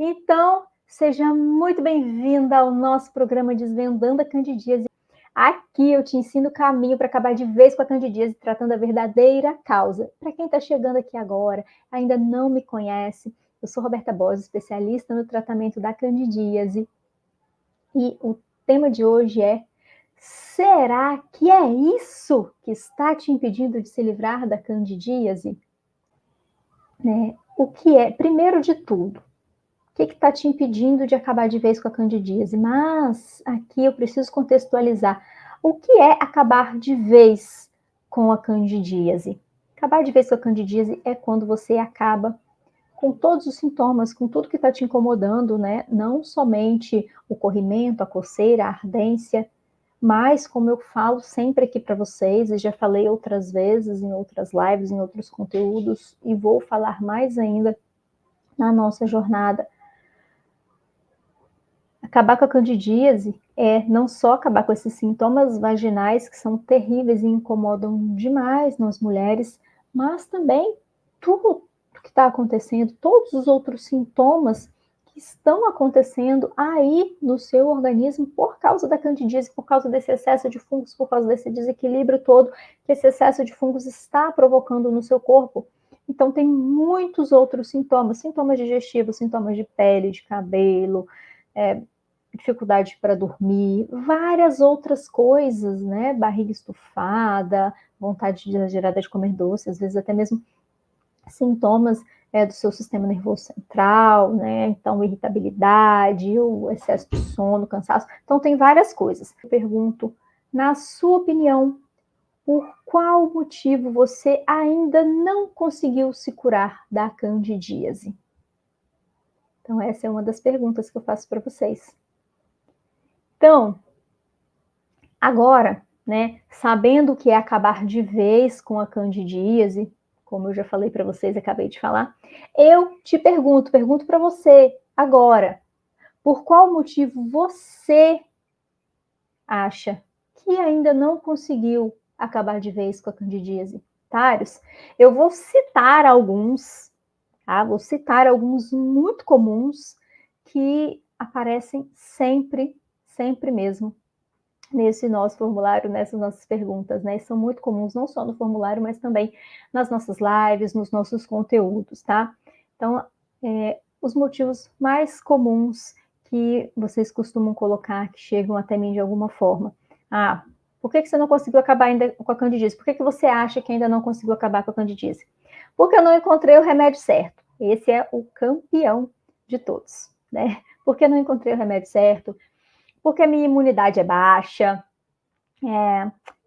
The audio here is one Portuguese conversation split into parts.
Então, seja muito bem-vinda ao nosso programa Desvendando a Candidíase. Aqui eu te ensino o caminho para acabar de vez com a candidíase, tratando a verdadeira causa. Para quem está chegando aqui agora, ainda não me conhece, eu sou Roberta Bose, especialista no tratamento da candidíase. E o tema de hoje é: será que é isso que está te impedindo de se livrar da candidíase? O que é, primeiro de tudo, o que está te impedindo de acabar de vez com a candidíase? Mas aqui eu preciso contextualizar. O que é acabar de vez com a candidíase? Acabar de vez com a candidíase é quando você acaba com todos os sintomas, com tudo que está te incomodando, né? Não somente o corrimento, a coceira, a ardência, mas como eu falo sempre aqui para vocês, e já falei outras vezes em outras lives, em outros conteúdos, e vou falar mais ainda na nossa jornada. Acabar com a candidíase é não só acabar com esses sintomas vaginais que são terríveis e incomodam demais nas mulheres, mas também tudo que está acontecendo, todos os outros sintomas que estão acontecendo aí no seu organismo por causa da candidíase, por causa desse excesso de fungos, por causa desse desequilíbrio todo que esse excesso de fungos está provocando no seu corpo. Então tem muitos outros sintomas, sintomas digestivos, sintomas de pele, de cabelo, dificuldade para dormir, várias outras coisas, né? Barriga estufada, vontade exagerada de comer doce, às vezes até mesmo sintomas do seu sistema nervoso central, né? Então, irritabilidade, o excesso de sono, cansaço. Então, tem várias coisas. Eu pergunto, na sua opinião, por qual motivo você ainda não conseguiu se curar da candidíase? Então, essa é uma das perguntas que eu faço para vocês. Então, agora, né, sabendo o que é acabar de vez com a candidíase, como eu já falei para vocês, acabei de falar, eu te pergunto para você agora, por qual motivo você acha que ainda não conseguiu acabar de vez com a candidíase? Vários. Eu vou citar alguns, tá? Vou citar alguns muito comuns que aparecem sempre, sempre mesmo nesse nosso formulário, nessas nossas perguntas, né? São muito comuns, não só no formulário, mas também nas nossas lives, nos nossos conteúdos, tá? Então, os motivos mais comuns que vocês costumam colocar, que chegam até mim de alguma forma. Ah, por que você não conseguiu acabar ainda com a candidíase? Por que você acha que ainda não conseguiu acabar com a candidíase? Porque eu não encontrei o remédio certo. Esse é o campeão de todos, né? Porque eu não encontrei o remédio certo, porque a minha imunidade é baixa,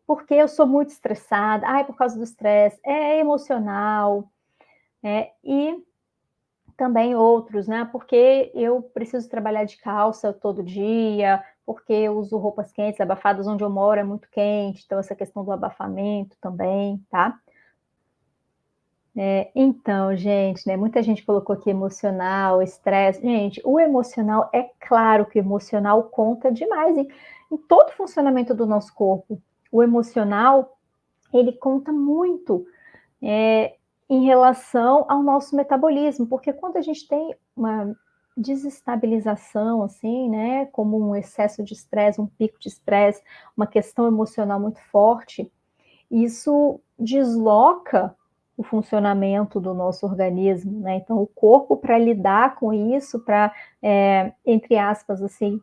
porque eu sou muito estressada, por causa do estresse, é emocional, e também outros, né? Porque eu preciso trabalhar de calça todo dia, porque eu uso roupas quentes, abafadas, onde eu moro é muito quente, então essa questão do abafamento também, tá? Então, gente, né? Muita gente colocou aqui emocional, estresse. Gente, o emocional, é claro que o emocional conta demais em todo o funcionamento do nosso corpo. O emocional, ele conta muito em relação ao nosso metabolismo, porque quando a gente tem uma desestabilização, assim, né, como um excesso de estresse, um pico de estresse, uma questão emocional muito forte, isso desloca o funcionamento do nosso organismo, né? Então, o corpo, para lidar com isso, para, entre aspas, assim,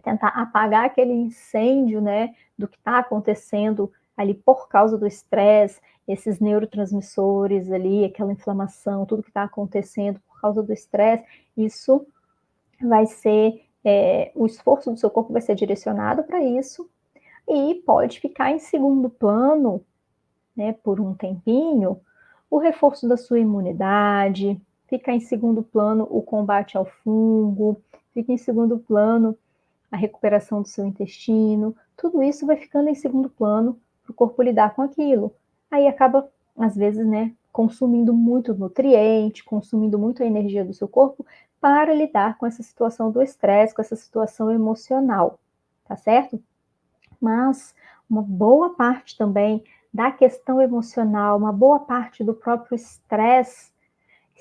tentar apagar aquele incêndio, né, do que está acontecendo ali por causa do estresse, esses neurotransmissores ali, aquela inflamação, tudo que está acontecendo por causa do estresse, isso vai ser, o esforço do seu corpo vai ser direcionado para isso, e pode ficar em segundo plano, né, por um tempinho, o reforço da sua imunidade, fica em segundo plano o combate ao fungo, fica em segundo plano a recuperação do seu intestino, tudo isso vai ficando em segundo plano para o corpo lidar com aquilo. Aí acaba, às vezes, né, consumindo muito nutriente, consumindo muito a energia do seu corpo para lidar com essa situação do estresse, com essa situação emocional, tá certo? Mas uma boa parte também da questão emocional, uma boa parte do próprio estresse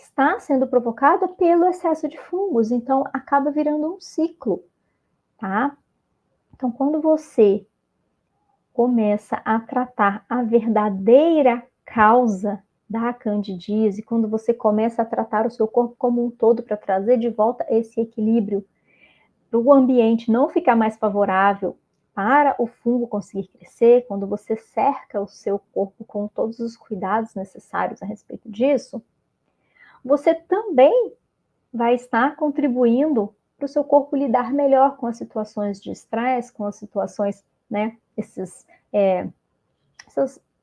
está sendo provocada pelo excesso de fungos, então acaba virando um ciclo, tá? Então, quando você começa a tratar a verdadeira causa da candidíase, quando você começa a tratar o seu corpo como um todo para trazer de volta esse equilíbrio, para o ambiente não ficar mais favorável para o fungo conseguir crescer, quando você cerca o seu corpo com todos os cuidados necessários a respeito disso, você também vai estar contribuindo para o seu corpo lidar melhor com as situações de estresse, com as situações, né, essas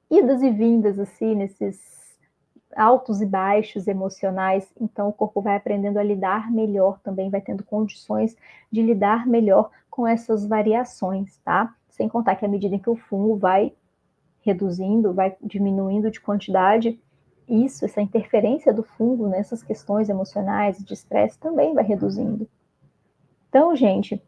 idas e vindas, assim, nesses altos e baixos emocionais. Então, o corpo vai aprendendo a lidar melhor também, vai tendo condições de lidar melhor com essas variações, tá? Sem contar que à medida em que o fungo vai reduzindo, vai diminuindo de quantidade, isso, essa interferência do fungo nessas questões emocionais, de estresse, também vai reduzindo. Então, gente,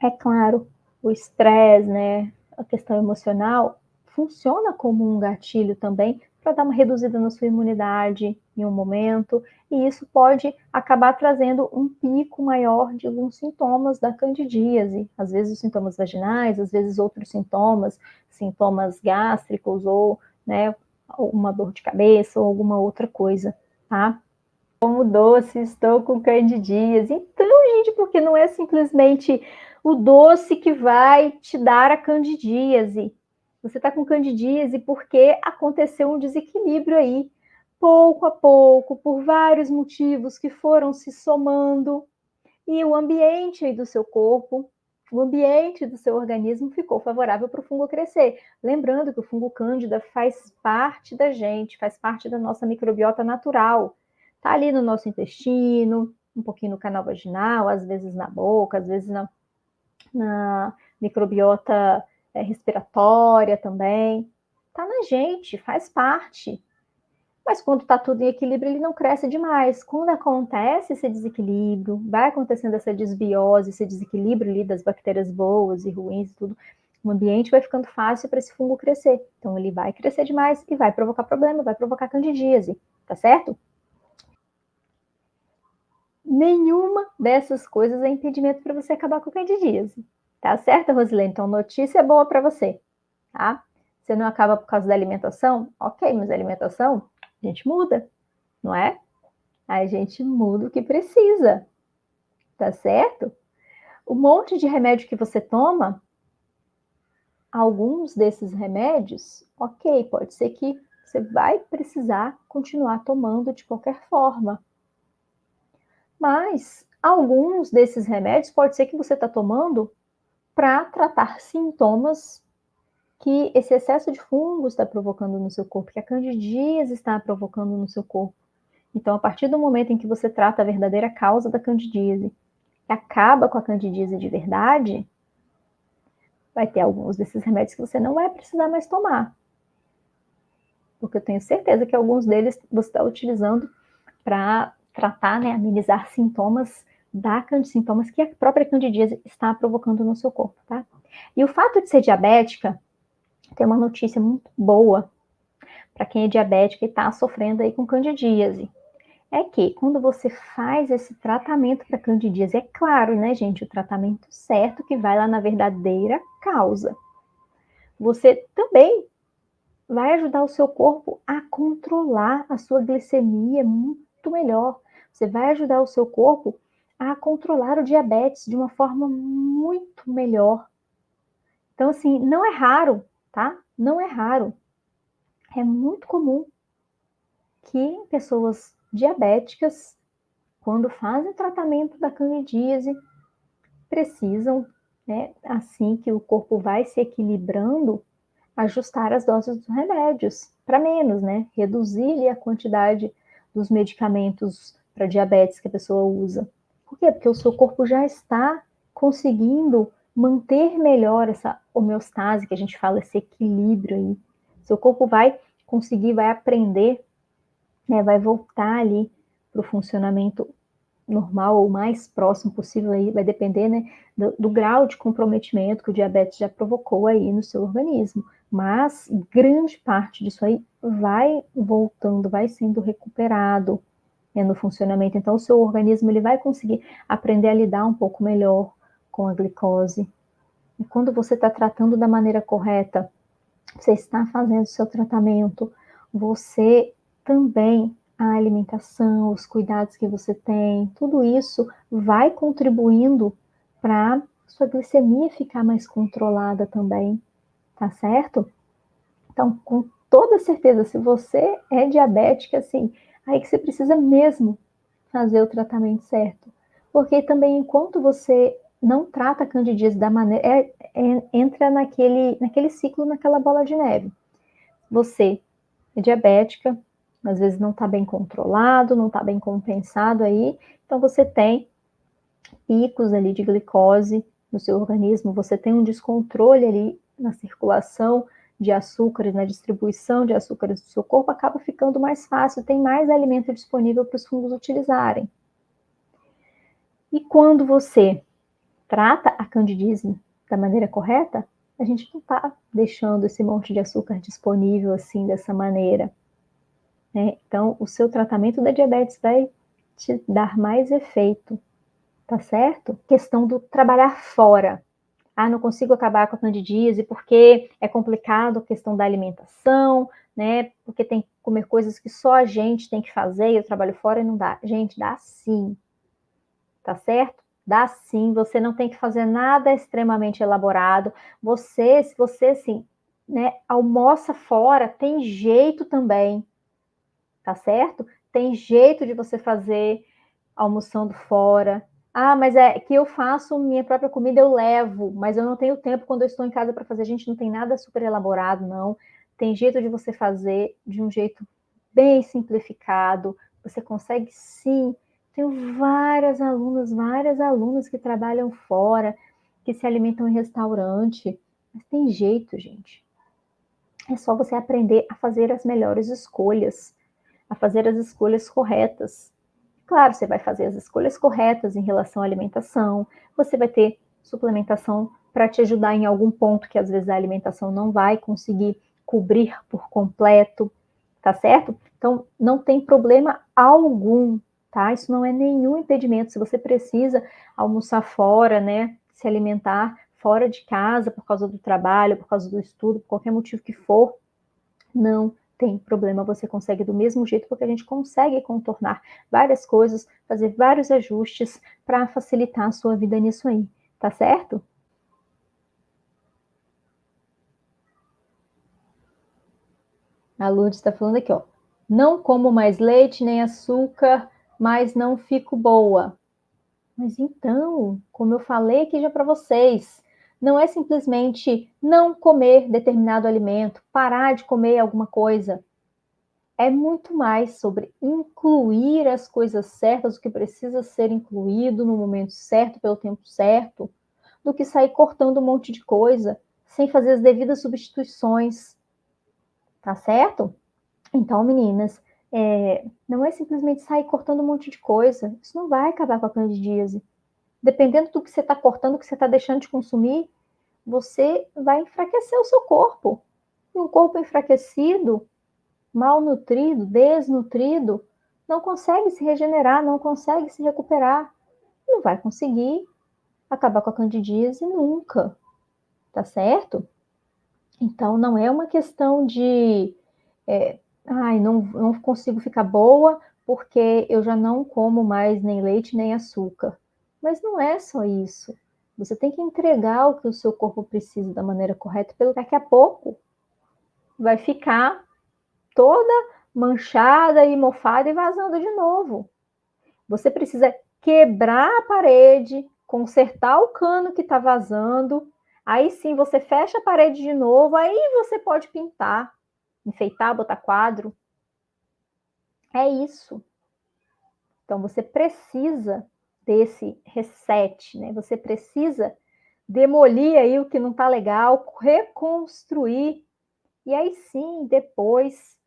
é claro, o estresse, né, a questão emocional, funciona como um gatilho também para dar uma reduzida na sua imunidade em um momento, e isso pode acabar trazendo um pico maior de alguns sintomas da candidíase, às vezes os sintomas vaginais, às vezes outros sintomas gástricos ou, né, uma dor de cabeça ou alguma outra coisa, tá? Como doce, estou com candidíase. Então, gente, porque não é simplesmente o doce que vai te dar a candidíase. Você está com candidíase porque aconteceu um desequilíbrio aí, pouco a pouco, por vários motivos que foram se somando, e o ambiente aí do seu corpo, o ambiente do seu organismo ficou favorável para o fungo crescer. Lembrando que o fungo cândida faz parte da gente, faz parte da nossa microbiota natural. Está ali no nosso intestino, um pouquinho no canal vaginal, às vezes na boca, às vezes na microbiota respiratória também. Está na gente, faz parte. Mas quando está tudo em equilíbrio, ele não cresce demais. Quando acontece esse desequilíbrio, vai acontecendo essa desbiose, esse desequilíbrio ali das bactérias boas e ruins e tudo, o ambiente vai ficando fácil para esse fungo crescer. Então, ele vai crescer demais e vai provocar problema, vai provocar candidíase, tá certo? Nenhuma dessas coisas é impedimento para você acabar com a candidíase. Tá certo, Rosilene? Então, notícia boa para você, tá? Você não acaba por causa da alimentação? Ok, mas a alimentação a gente muda, não é? A gente muda o que precisa, tá certo? O monte de remédio que você toma, alguns desses remédios, ok, pode ser que você vai precisar continuar tomando de qualquer forma. Mas alguns desses remédios pode ser que você está tomando para tratar sintomas que esse excesso de fungos está provocando no seu corpo, que a candidíase está provocando no seu corpo. Então, a partir do momento em que você trata a verdadeira causa da candidíase, que acaba com a candidíase de verdade, vai ter alguns desses remédios que você não vai precisar mais tomar. Porque eu tenho certeza que alguns deles você está utilizando para tratar, né, amenizar sintomas que a própria candidíase está provocando no seu corpo, tá? E o fato de ser diabética, tem uma notícia muito boa para quem é diabético e está sofrendo aí com candidíase. É que quando você faz esse tratamento para candidíase, é claro, né, gente, o tratamento certo que vai lá na verdadeira causa. Você também vai ajudar o seu corpo a controlar a sua glicemia muito melhor. Você vai ajudar o seu corpo a controlar o diabetes de uma forma muito melhor. Então, assim, não é raro, tá? Não é raro. É muito comum que pessoas diabéticas, quando fazem tratamento da candidíase, precisam, né, assim que o corpo vai se equilibrando, ajustar as doses dos remédios para menos, né? Reduzir a quantidade dos medicamentos para diabetes que a pessoa usa. Por quê? Porque o seu corpo já está conseguindo manter melhor essa homeostase, que a gente fala, esse equilíbrio aí. Seu corpo vai conseguir, vai aprender, né, vai voltar ali para o funcionamento normal ou mais próximo possível, aí vai depender, né, do grau de comprometimento que o diabetes já provocou aí no seu organismo. Mas grande parte disso aí vai voltando, vai sendo recuperado, no funcionamento. Então, o seu organismo ele vai conseguir aprender a lidar um pouco melhor com a glicose. E quando você está tratando da maneira correta, você está fazendo o seu tratamento, você também, a alimentação, os cuidados que você tem, tudo isso vai contribuindo para sua glicemia ficar mais controlada também, tá certo? Então, com toda certeza, se você é diabética, assim, aí que você precisa mesmo fazer o tratamento certo. Porque também, enquanto você não trata a candidíase da maneira. Entra naquele ciclo, naquela bola de neve. Você é diabética, às vezes não está bem controlado, não está bem compensado aí, então você tem picos ali de glicose no seu organismo, você tem um descontrole ali na circulação de açúcares, na distribuição de açúcares do seu corpo, acaba ficando mais fácil, tem mais alimento disponível para os fungos utilizarem. E quando você trata a candidíase da maneira correta, a gente não está deixando esse monte de açúcar disponível assim, dessa maneira. Né? Então, o seu tratamento da diabetes vai te dar mais efeito, tá certo? Questão do trabalhar fora. Ah, não consigo acabar com a candidíase porque é complicado a questão da alimentação, né? Porque tem que comer coisas que só a gente tem que fazer e eu trabalho fora e não dá. Gente, dá sim, tá certo? Dá sim, você não tem que fazer nada extremamente elaborado. Se você, assim, né, almoça fora, tem jeito também, tá certo? Tem jeito de você fazer almoçando fora. Ah, mas é que eu faço minha própria comida, eu levo, mas eu não tenho tempo quando eu estou em casa para fazer. Gente, não tem nada super elaborado, não. Tem jeito de você fazer de um jeito bem simplificado. Você consegue sim. Tenho várias alunas que trabalham fora, que se alimentam em restaurante. Mas tem jeito, gente. É só você aprender a fazer as melhores escolhas, a fazer as escolhas corretas. Claro, você vai fazer as escolhas corretas em relação à alimentação, você vai ter suplementação para te ajudar em algum ponto que às vezes a alimentação não vai conseguir cobrir por completo, tá certo? Então, não tem problema algum, tá? Isso não é nenhum impedimento. Se você precisa almoçar fora, né, se alimentar fora de casa por causa do trabalho, por causa do estudo, por qualquer motivo que for, não tem problema, você consegue do mesmo jeito, porque a gente consegue contornar várias coisas, fazer vários ajustes para facilitar a sua vida nisso aí, tá certo? A Lourdes está falando aqui, ó. Não como mais leite nem açúcar, mas não fico boa. Mas então, como eu falei aqui já para vocês, não é simplesmente não comer determinado alimento, parar de comer alguma coisa. É muito mais sobre incluir as coisas certas, o que precisa ser incluído no momento certo, pelo tempo certo, do que sair cortando um monte de coisa sem fazer as devidas substituições, tá certo? Então, meninas, não é simplesmente sair cortando um monte de coisa, isso não vai acabar com a candidíase. Dependendo do que você está cortando, do que você está deixando de consumir, você vai enfraquecer o seu corpo. E um corpo enfraquecido, malnutrido, desnutrido, não consegue se regenerar, não consegue se recuperar. Não vai conseguir acabar com a candidíase nunca, tá certo? Então, não é uma questão de, ai, não consigo ficar boa porque eu já não como mais nem leite nem açúcar. Mas não é só isso. Você tem que entregar o que o seu corpo precisa da maneira correta, pelo daqui a pouco vai ficar toda manchada e mofada e vazando de novo. Você precisa quebrar a parede, consertar o cano que está vazando. Aí sim você fecha a parede de novo, aí você pode pintar, enfeitar, botar quadro. É isso. Então você precisa desse reset, né? Você precisa demolir aí o que não está legal, reconstruir. E aí sim, depois,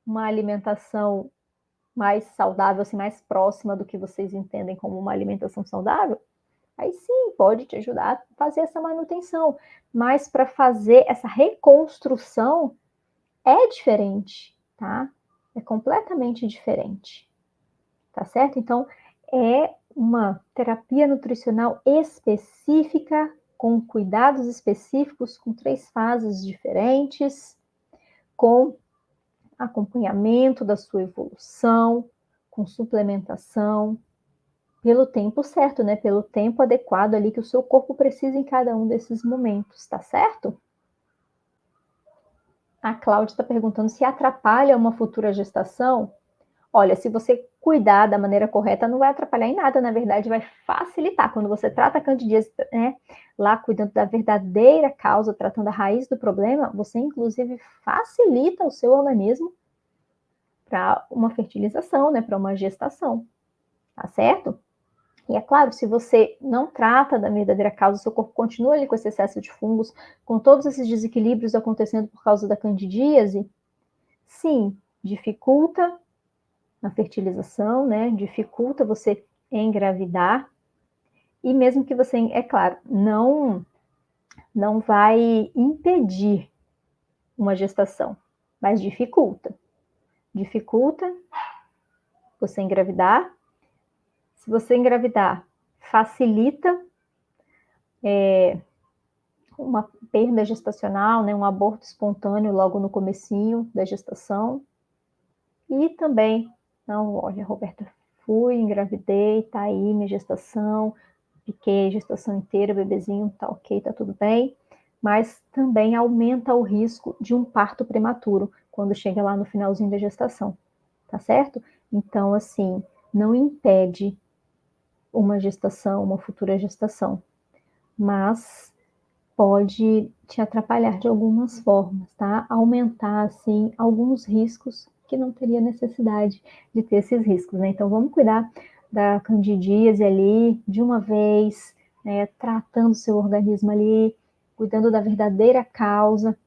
uma alimentação mais saudável, assim, mais próxima do que vocês entendem como uma alimentação saudável, aí sim pode te ajudar a fazer essa manutenção. Mas para fazer essa reconstrução é diferente, tá? É completamente diferente. tá certo? Então, é uma terapia nutricional específica, com cuidados específicos, com 3 fases diferentes, com acompanhamento da sua evolução, com suplementação, pelo tempo certo, né? Pelo tempo adequado ali que o seu corpo precisa em cada um desses momentos, tá certo? A Cláudia está perguntando se atrapalha uma futura gestação. Olha, se você cuidar da maneira correta, não vai atrapalhar em nada, na verdade, vai facilitar. Quando você trata a candidíase, né, lá cuidando da verdadeira causa, tratando a raiz do problema, você inclusive facilita o seu organismo para uma fertilização, né, para uma gestação, tá certo? E é claro, se você não trata da verdadeira causa, seu corpo continua ali com esse excesso de fungos, com todos esses desequilíbrios acontecendo por causa da candidíase, sim, dificulta a fertilização, né? Dificulta você engravidar. E mesmo que você, é claro, não vai impedir uma gestação, mas dificulta. Dificulta você engravidar. Se você engravidar, facilita uma perda gestacional, né, um aborto espontâneo logo no comecinho da gestação. E também, não, olha, Roberta, fui, engravidei, tá aí minha gestação, fiquei a gestação inteira, bebezinho, tá ok, tá tudo bem, mas também aumenta o risco de um parto prematuro quando chega lá no finalzinho da gestação, tá certo? Então, assim, não impede uma gestação, uma futura gestação, mas pode te atrapalhar de algumas formas, tá? Aumentar, assim, alguns riscos que não teria necessidade de ter esses riscos, né? Então, vamos cuidar da candidíase ali de uma vez, né? Tratando o seu organismo ali, cuidando da verdadeira causa,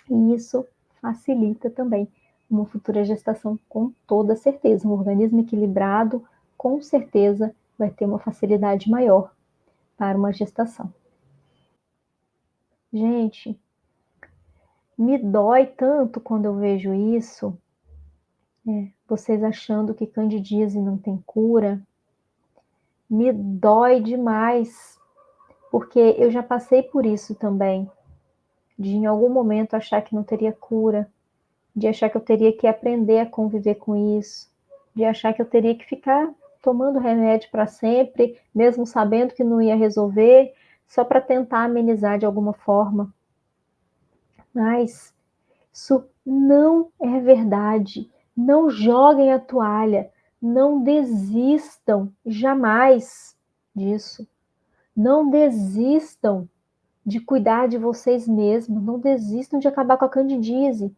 e isso facilita também uma futura gestação com toda certeza. Um organismo equilibrado, com certeza, vai ter uma facilidade maior para uma gestação. Gente, me dói tanto quando eu vejo isso, vocês achando que candidíase não tem cura, me dói demais, porque eu já passei por isso também, de em algum momento achar que não teria cura, de achar que eu teria que aprender a conviver com isso, de achar que eu teria que ficar tomando remédio para sempre, mesmo sabendo que não ia resolver, só para tentar amenizar de alguma forma. Mas isso não é verdade. Não joguem a toalha. Não desistam jamais disso. Não desistam de cuidar de vocês mesmos. Não desistam de acabar com a candidíase.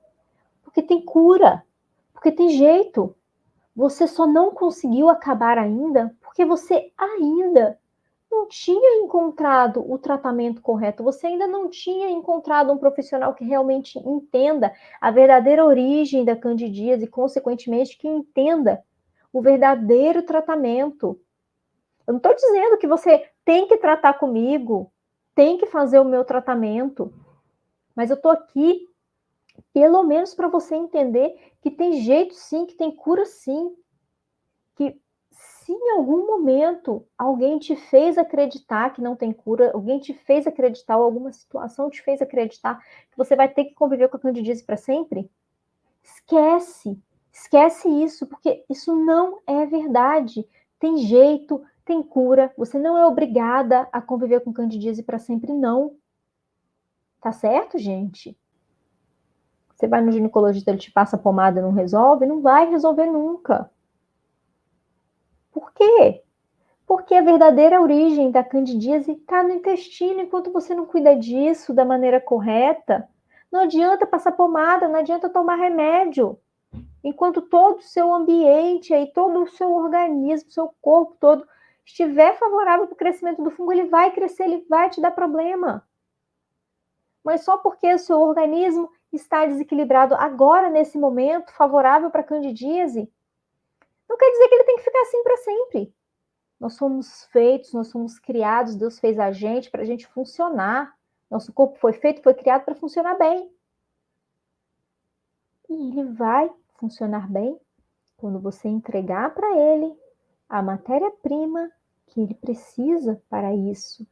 Porque tem cura. Porque tem jeito. Você só não conseguiu acabar ainda porque você ainda não tinha encontrado o tratamento correto, você ainda não tinha encontrado um profissional que realmente entenda a verdadeira origem da candidíase e, consequentemente, que entenda o verdadeiro tratamento. Eu não estou dizendo que você tem que tratar comigo, tem que fazer o meu tratamento, mas eu estou aqui, pelo menos, para você entender que tem jeito sim, que tem cura sim, que se em algum momento alguém te fez acreditar que não tem cura, alguém te fez acreditar, ou alguma situação te fez acreditar que você vai ter que conviver com a candidíase para sempre, esquece, esquece isso, porque isso não é verdade. Tem jeito, tem cura, você não é obrigada a conviver com candidíase para sempre, não. Tá certo, gente? Você vai no ginecologista, ele te passa pomada e não resolve? Não vai resolver nunca. Por quê? Porque a verdadeira origem da candidíase está no intestino. Enquanto você não cuida disso da maneira correta, não adianta passar pomada, não adianta tomar remédio. Enquanto todo o seu ambiente, aí, todo o seu organismo, seu corpo todo estiver favorável para o crescimento do fungo, ele vai crescer, ele vai te dar problema. Mas só porque o seu organismo está desequilibrado agora, nesse momento, favorável para a candidíase, não quer dizer que ele tem que ficar assim para sempre. Nós somos feitos, nós somos criados, Deus fez a gente funcionar. Nosso corpo foi feito, foi criado para funcionar bem. E ele vai funcionar bem quando você entregar para ele a matéria-prima que ele precisa para isso,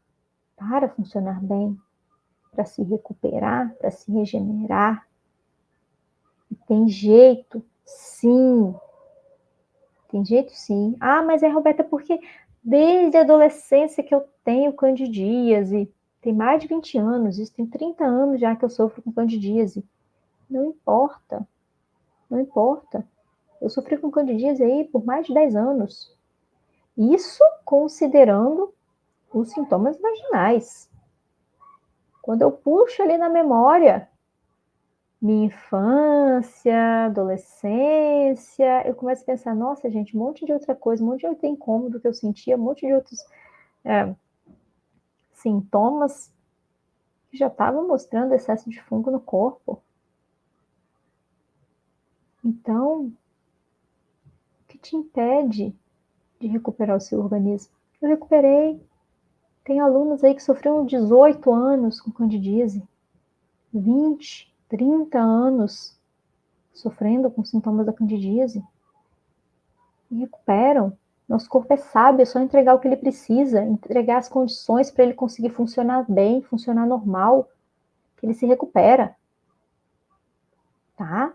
para funcionar bem, para se recuperar, para se regenerar. E tem jeito, sim. Tem jeito, sim. Ah, mas é, Roberta, porque desde a adolescência que eu tenho candidíase. Tem mais de 20 anos, isso tem 30 anos já que eu sofro com candidíase. Não importa, não importa. Eu sofri com candidíase aí por mais de 10 anos. Isso considerando os sintomas vaginais. Quando eu puxo ali na memória, minha infância, adolescência, eu começo a pensar, nossa, gente, um monte de outra coisa, um monte de outro incômodo que eu sentia, um monte de outros sintomas que já estavam mostrando excesso de fungo no corpo. Então, o que te impede de recuperar o seu organismo? Eu recuperei. Tem alunos aí que sofreram 18 anos com candidíase, 20, 30 anos sofrendo com sintomas da candidíase e recuperam. Nosso corpo é sábio, é só entregar o que ele precisa, entregar as condições para ele conseguir funcionar bem, funcionar normal, que ele se recupera. Tá?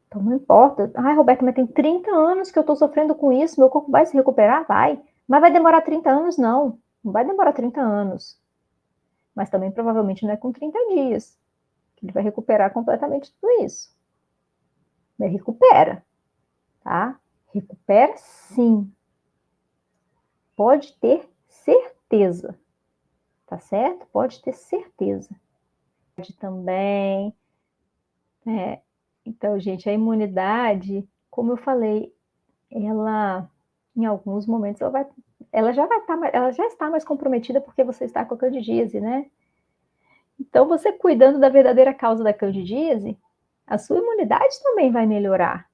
Então não importa. Ai, Roberto, mas tem 30 anos que eu estou sofrendo com isso, meu corpo vai se recuperar? Vai. Mas vai demorar 30 anos? Não. Não vai demorar 30 anos. Mas também provavelmente não é com 30 dias que ele vai recuperar completamente tudo isso. Mas recupera, tá? Recupera sim. Pode ter certeza, tá certo? Pode ter certeza. Pode também. Então, gente, a imunidade, como eu falei, ela, em alguns momentos, ela já vai estar, ela já está mais comprometida porque você está com a candidíase, né? Então, você cuidando da verdadeira causa da candidíase, a sua imunidade também vai melhorar.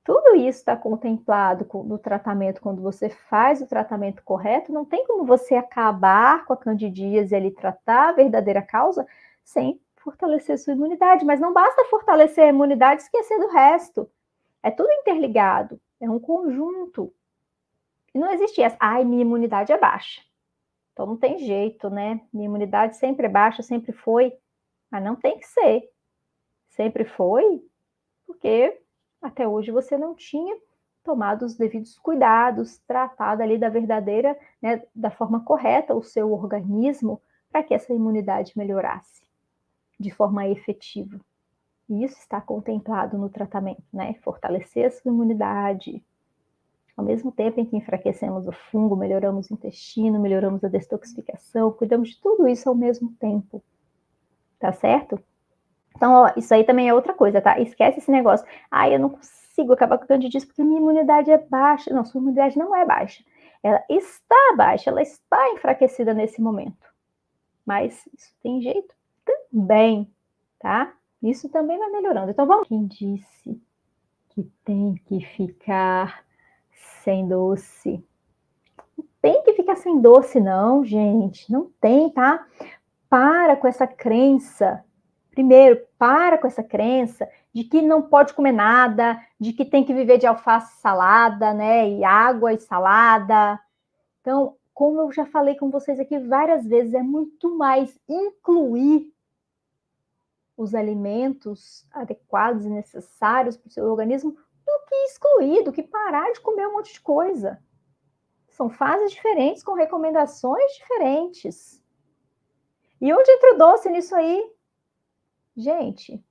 Tudo isso está contemplado no tratamento, quando você faz o tratamento correto, não tem como você acabar com a candidíase ali, tratar a verdadeira causa, sem fortalecer sua imunidade. Mas não basta fortalecer a imunidade e esquecer do resto. É tudo interligado, é um conjunto. E não existe essa, ai, minha imunidade é baixa. Então não tem jeito, né? Minha imunidade sempre é baixa, sempre foi. Mas não tem que ser. Sempre foi, porque até hoje você não tinha tomado os devidos cuidados, tratado ali da verdadeira, né, da forma correta o seu organismo para que essa imunidade melhorasse de forma efetiva. E isso está contemplado no tratamento, né? Fortalecer a sua imunidade. Ao mesmo tempo em que enfraquecemos o fungo, melhoramos o intestino, melhoramos a detoxificação, cuidamos de tudo isso ao mesmo tempo. Tá certo? Então, ó, isso aí também é outra coisa, tá? Esquece esse negócio. Ah, eu não consigo acabar com o candidíase porque minha imunidade é baixa. Não, sua imunidade não é baixa. Ela está baixa, ela está enfraquecida nesse momento. Mas isso tem jeito também, tá? Isso também vai melhorando. Então, vamos. Quem disse que tem que ficar sem doce? Não tem que ficar sem doce, não, gente. Não tem, tá? Para com essa crença. Primeiro, para com essa crença de que não pode comer nada, de que tem que viver de alface e salada, né? E água e salada. Então, como eu já falei com vocês aqui várias vezes, é muito mais incluir os alimentos adequados e necessários para o seu organismo do que excluir, do que parar de comer um monte de coisa. São fases diferentes, com recomendações diferentes. E onde entra o doce nisso aí? Gente,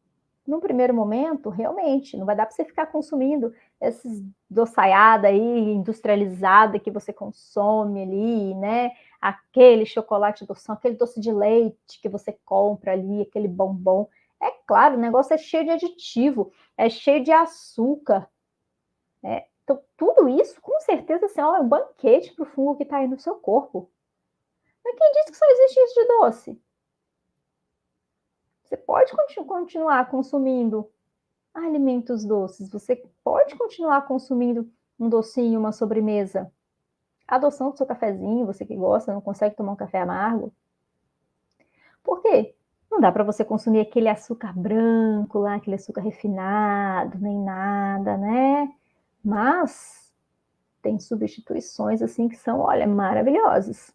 num primeiro momento, realmente, não vai dar para você ficar consumindo esses doçaiada aí, industrializada que você consome ali, né? Aquele chocolate doção, aquele doce de leite que você compra ali, aquele bombom. É claro, o negócio é cheio de aditivo, é cheio de açúcar. Né? Então, tudo isso, com certeza, assim, ó, é um banquete para o fungo que está aí no seu corpo. Mas quem disse que só existe isso de doce? Você pode continuar consumindo alimentos doces. Você pode continuar consumindo um docinho, uma sobremesa. Adoção do seu cafezinho, você que gosta, não consegue tomar um café amargo. Por quê? Não dá para você consumir aquele açúcar branco lá, aquele açúcar refinado, nem nada, né? Mas tem substituições assim que são, olha, maravilhosas.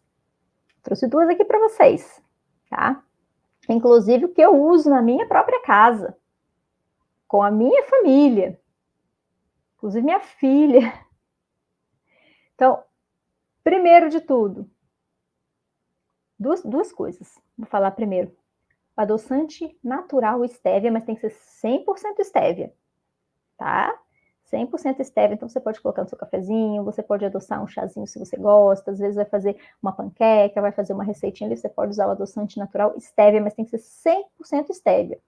Trouxe 2 aqui para vocês, tá? Inclusive o que eu uso na minha própria casa, com a minha família, inclusive minha filha. Então, primeiro de tudo, duas coisas. Vou falar primeiro. O adoçante natural estévia, mas tem que ser 100% estévia, tá? 100% estévia, então você pode colocar no seu cafezinho, você pode adoçar um chazinho se você gosta, às vezes vai fazer uma panqueca, vai fazer uma receitinha ali, você pode usar o adoçante natural estévia, mas tem que ser 100% estévia,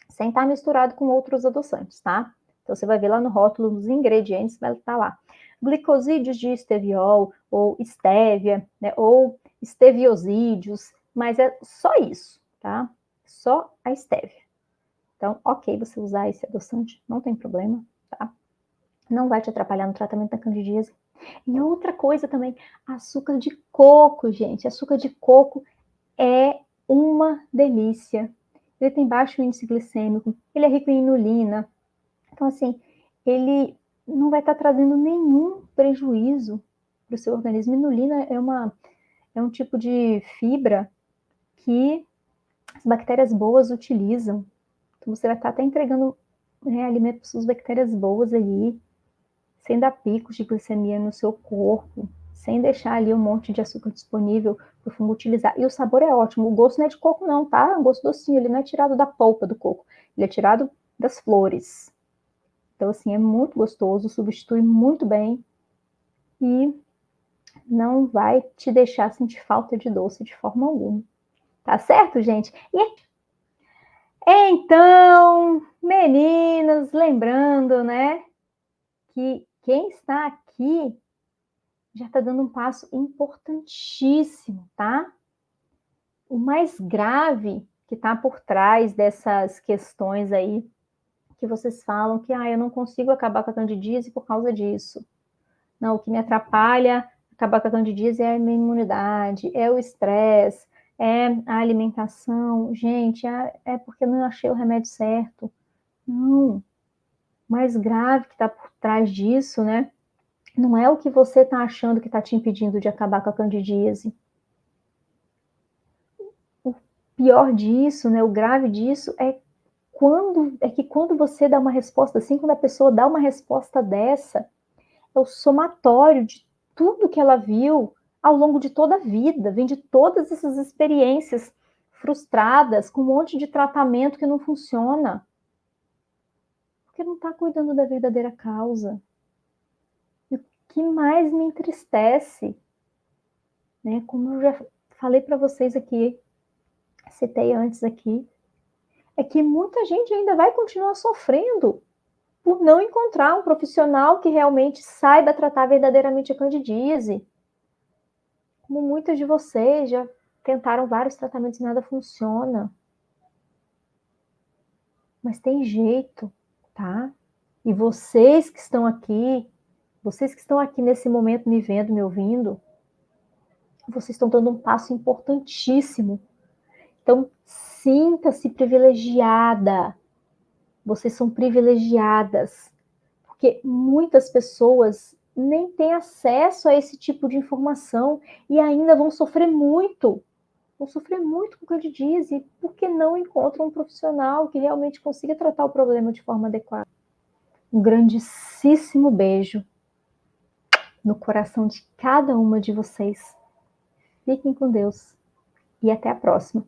sem estar misturado com outros adoçantes, tá? Então você vai ver lá no rótulo, nos ingredientes, vai estar lá. Glicosídeos de esteviol, ou estévia, né, ou esteviosídeos, mas é só isso, tá? Só a estévia. Então, ok, você usar esse adoçante, não tem problema, tá? Não vai te atrapalhar no tratamento da candidíase. E outra coisa também, açúcar de coco, gente. Açúcar de coco é uma delícia. Ele tem baixo índice glicêmico, ele é rico em inulina. Então, assim, ele não vai estar trazendo nenhum prejuízo para o seu organismo. Inulina é um tipo de fibra que as bactérias boas utilizam. Então, você vai estar até entregando, né, alimento para suas bactérias boas ali, sem dar picos de glicemia no seu corpo, sem deixar ali um monte de açúcar disponível para o fungo utilizar. E o sabor é ótimo. O gosto não é de coco não, tá? É um gosto docinho, ele não é tirado da polpa do coco, ele é tirado das flores. Então, assim, é muito gostoso, substitui muito bem e não vai te deixar sentir falta de doce de forma alguma. Tá certo, gente? E então, meninas, lembrando, né, que quem está aqui já está dando um passo importantíssimo, tá? O mais grave que está por trás dessas questões aí que vocês falam que eu não consigo acabar com a candidíase por causa disso. Não, o que me atrapalha acabar com a candidíase é a minha imunidade, é o estresse, é a alimentação. Gente, é porque eu não achei o remédio certo. Não. O mais grave que está por trás disso, né? Não é o que você está achando que está te impedindo de acabar com a candidíase. O pior disso, né? O grave disso é que quando você dá uma resposta assim, quando a pessoa dá uma resposta dessa, é o somatório de tudo que ela viu ao longo de toda a vida, vem de todas essas experiências frustradas, com um monte de tratamento que não funciona, porque não está cuidando da verdadeira causa. E o que mais me entristece, né, como eu já falei para vocês aqui, citei antes aqui, é que muita gente ainda vai continuar sofrendo por não encontrar um profissional que realmente saiba tratar verdadeiramente a candidíase. Como muitas de vocês já tentaram vários tratamentos e nada funciona. Mas tem jeito, tá? E vocês que estão aqui nesse momento me vendo, me ouvindo, vocês estão dando um passo importantíssimo. Então, sinta-se privilegiada. Vocês são privilegiadas. Porque muitas pessoas nem têm acesso a esse tipo de informação e ainda vão sofrer muito com candidíase, porque não encontram um profissional que realmente consiga tratar o problema de forma adequada. Um grandíssimo beijo no coração de cada uma de vocês. Fiquem com Deus e até a próxima.